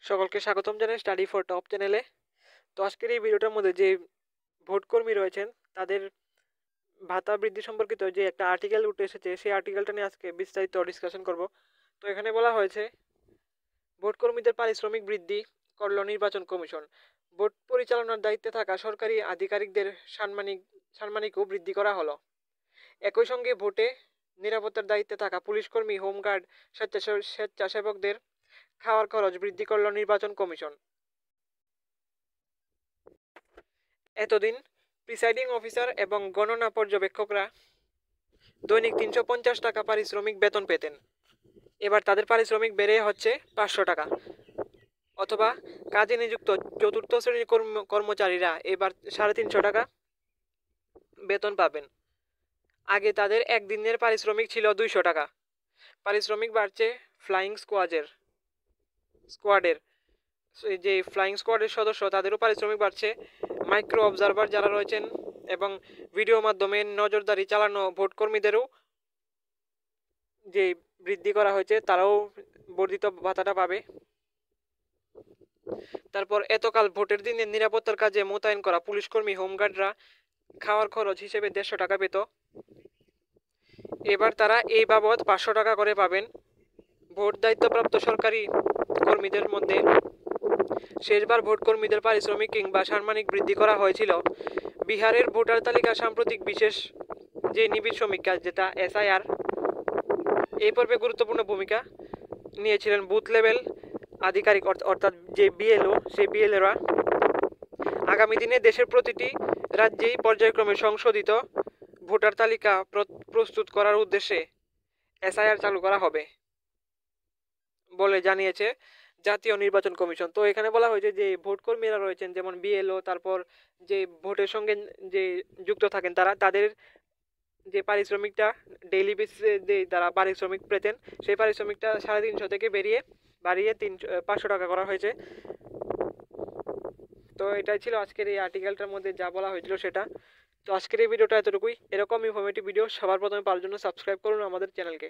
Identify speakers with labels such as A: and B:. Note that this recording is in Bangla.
A: সকলকে স্বাগতম জানাই স্টাডি ফর টপ চ্যানেলে। তো আজকের এই ভিডিওটার মধ্যে যে ভোটকর্মী রয়েছেন তাদের ভাতা বৃদ্ধি সম্পর্কিত যে একটা আর্টিকেল উঠে এসেছে, সেই আর্টিকেলটা নিয়ে আজকে বিস্তারিত ডিসকাশন করব। তো এখানে বলা হয়েছে ভোটকর্মীদের পারিশ্রমিক বৃদ্ধি করল নির্বাচন কমিশন। ভোট পরিচালনার দায়িত্বে থাকা সরকারি আধিকারিকদের সাম্মানিকও বৃদ্ধি করা হলো। একই সঙ্গে ভোটে নিরাপত্তার দায়িত্বে থাকা পুলিশকর্মী, হোমগার্ড, স্বেচ্ছাসেবকদের খাওয়ার খরচ বৃদ্ধি করল নির্বাচন কমিশন। এতদিন প্রিসাইডিং অফিসার এবং গণনা পর্যবেক্ষকরা দৈনিক ৩৫০ টাকা পারিশ্রমিক বেতন পেতেন। এবার তাদের পারিশ্রমিক বেড়ে হচ্ছে ৫০০ টাকা, অথবা কাজে নিযুক্ত চতুর্থ শ্রেণীর কর্মচারীরা এবার ৩৫০ টাকা বেতন পাবেন। আগে তাদের একদিনের পারিশ্রমিক ছিল ২০০ টাকা। পারিশ্রমিক বাড়ছে ফ্লাইং স্কোয়াডের যে ফ্লাইং স্কোয়াডের সদস্য, তাদেরও পারিশ্রমিক বাড়ছে। মাইক্রো অবজারভার যারা রয়েছেন এবং ভিডিও মাধ্যমে নজরদারি চালানো ভোটকর্মীদেরও যে বৃদ্ধি করা হয়েছে, তারাও বর্ধিত ভাতাটা পাবে। তারপর এতকাল ভোটের দিনে নিরাপত্তার কাজে মোতায়েন করা পুলিশকর্মী, হোমগার্ডরা খাওয়ার খরচ হিসেবে ১৫০ টাকা পেত। এবার তারা এই বাবদ ৫০০ টাকা করে পাবেন। ভোট দায়িত্বপ্রাপ্ত সরকারি কর্মীদের মধ্যে শেষবার ভোটকর্মীদের পারিশ্রমিক কিংবা সাম্মানিক বৃদ্ধি করা হয়েছিল বিহারের ভোটার তালিকা সাম্প্রতিক বিশেষ যে নিবিড় সমীক্ষা, যেটা SIR, এই পর্বে গুরুত্বপূর্ণ ভূমিকা নিয়েছিলেন বুথ লেভেল আধিকারিক, অর্থাৎ যে BLO, সেই BLOরা। আগামী দিনে দেশের প্রতিটি রাজ্যেই পর্যায়ক্রমে সংশোধিত ভোটার তালিকা প্রস্তুত করার উদ্দেশ্যে SIR চালু করা হবে বলে জানিয়েছে জাতীয় নির্বাচন কমিশন। তো এখানে বলা হয়েছে যে ভোটকর্মীরা রয়েছেন, যেমন BLO, তারপর যে ভোটের সঙ্গে যে যুক্ত থাকেন, তাদের যে পারিশ্রমিকটা ডেইলি বেসিসে যে তারা পারিশ্রমিক পেতেন, সেই পারিশ্রমিকটা ৩৫০ থেকে বাড়িয়ে ৫০০ টাকা করা হয়েছে। তো এটাই ছিল আজকের এই আর্টিকেলটার মধ্যে যা বলা হয়েছিল সেটা। তো আজকের এই ভিডিওটা এতটুকুই। এরকম ইনফরমেটিভ ভিডিও সবার প্রথমে পাওয়ার জন্য সাবস্ক্রাইব করুন আমাদের চ্যানেলকে।